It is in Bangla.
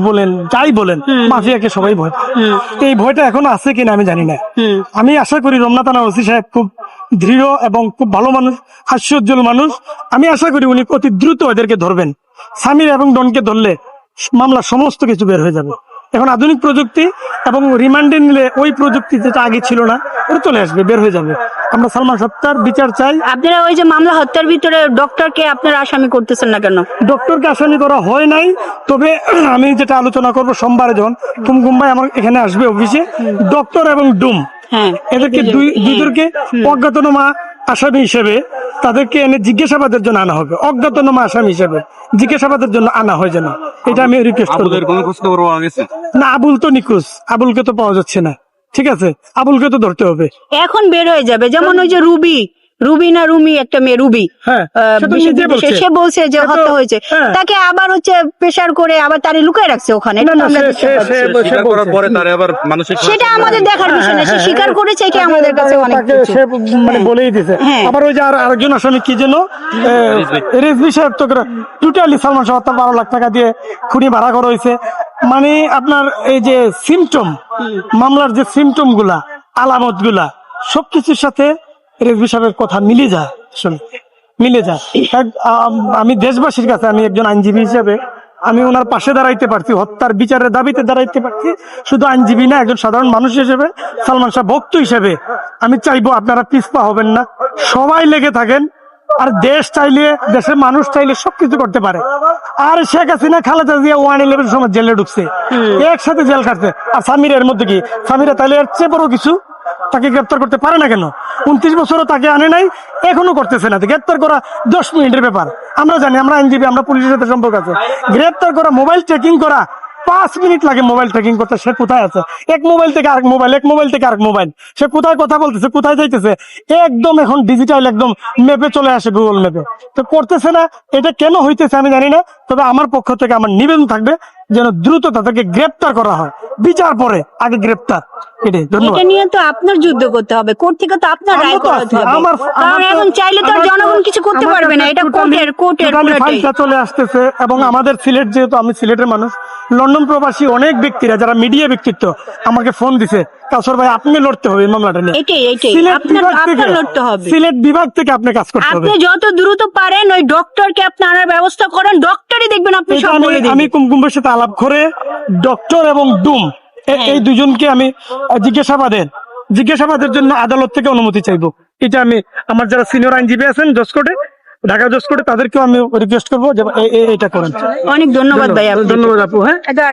বলেন যাই বলেন, মাফিয়াকে সবাই ভয় পায়। এই ভয়টা এখন আছে কিনা আমি জানি না। আমি আশা করি রমনা থানা ওসি সাহেব খুব দৃঢ় এবং খুব ভালো মানুষ, হাস্যোজ্জ্বল মানুষ। আমি আশা করি উনি অতি দ্রুত এদেরকে ধরবেন। সামির এবং ডনকে ধরলে মামলা সমস্ত কিছু বের হয়ে যাবে। এখন আধুনিক প্রযুক্তি এবং রিমান্ডে নিলে ওই প্রযুক্তি যেটা আগে ছিল না ওটা চলে আসবে, বের হয়ে যাবে। আমরা সালমান সত্তার বিচার চাই। আপনারা ওই যে মামলা হত্যার ভিতরে ডক্টরকে আপনারা আসামি করতেছেন না কেন? ডক্টরকে আসামি করা হয় নাই, তবে আমি যেটা আলোচনা করব সোমবারে যখন কুমকুম ভাই আমার এখানে আসবে অফিসে, ডক্টর এবং ডুম এদেরকে দুইদেরকে অজ্ঞাতনামা আসামি হিসেবে তাদেরকে এনে জিজ্ঞাসাবাদের জন্য আনা হবে। অজ্ঞাতনামা আসামি হিসেবে জিজ্ঞাসাবাদের জন্য আনা হয় যেন, এটা আমি রিকোয়েস্ট করব। না, আবুল তো নিখোঁজ, আবুলকে তো পাওয়া যাচ্ছে না। ঠিক আছে, আবুলকে তো ধরতে হবে। এখন বের হয়ে যাবে। যেমন ওই যে রুবি না রুমি, একটা মেয়ে রুবি, সে বলছে যে হত্যা হয়েছে, তাকে আবার হচ্ছে প্রেসার করে আবার তারে লুকায় রাখছে ওখানে। সেটা আমাদের দেখার বিষয় না, সে স্বীকার করেছে, কি আমাদের কাছে অনেক কিছু মানে বলেই দিছে। আবার ওই যে আরেকজন আসামি কি যেন রেজভি সাহেব তো টোটালি সালমান শাহ 12 লাখ টাকা দিয়ে খুনি ভাড়া করা হয়েছে। মানে আপনার এই যে সিমটম, মামলার যে সিমটম গুলা, আলামত গুলা সবকিছুর সাথে রেজভি সাহেবের কথা মিলে যায়, মিলে যায়। আমি দেশবাসীর কাছে, আমি একজন আইনজীবী হিসেবে আমি ওনার পাশে দাঁড়াইতে পারছি, হত্যার বিচারের দাবিতে দাঁড়াইতে পারছি। শুধু আইনজীবী না, একজন সাধারণ মানুষ হিসেবে, সালমান শাহ ভক্ত হিসেবে আমি চাইবো আপনারা পিছপা হবেন না, সবাই লেগে থাকেন। আর দেশ চাইলে, দেশের মানুষ চাইলে সবকিছু করতে পারে। আর শেখ হাসিনা, খালেদা জিয়া 111 সময় জেলে ঢুকছে, একসাথে জেল খাটছে। আর সামিরের মধ্যে কি, সামিরা তাইলে এর চেয়ে বড় কিছু তাকে গ্রেপ্তার করতে পারে না কেন? 29 বছরও তাকে আনে নাই, এখনো করতেছে না। গ্রেপ্তার করা 10 মিনিটের ব্যাপার। আমরা জানি, আমরা আইনজীবী, আমরা পুলিশের সাথে সম্পর্ক আছে। গ্রেপ্তার করা, মোবাইল ট্রেকিং করা 5 মিনিট লাগে মোবাইল ট্রেকিং করতে। সে কোথায় আছে? এক মোবাইল থেকে আরেক মোবাইল, এক মোবাইল থেকে আরেক মোবাইল, সে কোথায় কথা বলতেছে, কোথায় যাইতেছে, একদম এখন ডিজিটাল, একদম ম্যাপে চলে আসে, গুগল ম্যাপে। তো করতেছে না, এটা কেন হইতেছে আমি জানি না। তবে আমার পক্ষ থেকে আমার নিবেদন থাকবে যেন দ্রুত তাদেরকে গ্রেপ্তার করা হয়, বিচার পরে আগে গ্রেপ্তার। এটাই, ধন্যবাদ। এটা নিয়ে তো আপনার যুদ্ধ করতে হবে, কোর্ট থেকে তো আপনার রায় করাতে হবে। কারণ এখন চাইলে তো জনগণ কিছু করতে পারবে না, এটা কোর্টের ফাইলটা চলে আসতেছে। এবং আমাদের সিলেট, যেহেতু আমি সিলেটের মানুষ, লন্ডন প্রবাসী অনেক ব্যক্তিরা যারা মিডিয়া ব্যক্তিত্ব আমাকে ফোন দিছে, কাসর ভাই আপনি লড়তে হবে এই মামলাটা নিয়ে। আপনার লড়তে হবে, সিলেট বিভাগ থেকে আপনি কাজ করতে হবে। আপনি যত দ্রুত পারেন ওই ডক্টরকে আপনি আনার ব্যবস্থা করেন, ডক্টরই দেখবেন আপনি সব বলে দিবেন। আমি কুমকুমের সাথে আলাপ করে ডক্টর এবং ডুম এই দুজনকে আমি জিজ্ঞাসাবাদের জন্য আদালত থেকে অনুমতি চাইবো। এটা আমি আমার যারা সিনিয়র আইনজীবী আছেন জজকোর্টে, ঢাকা জজকোর্টে, তাদেরকেও আমি রিকোয়েস্ট করবো যে এটা করেন। অনেক ধন্যবাদ ভাই, ধন্যবাদ আপু। হ্যাঁ।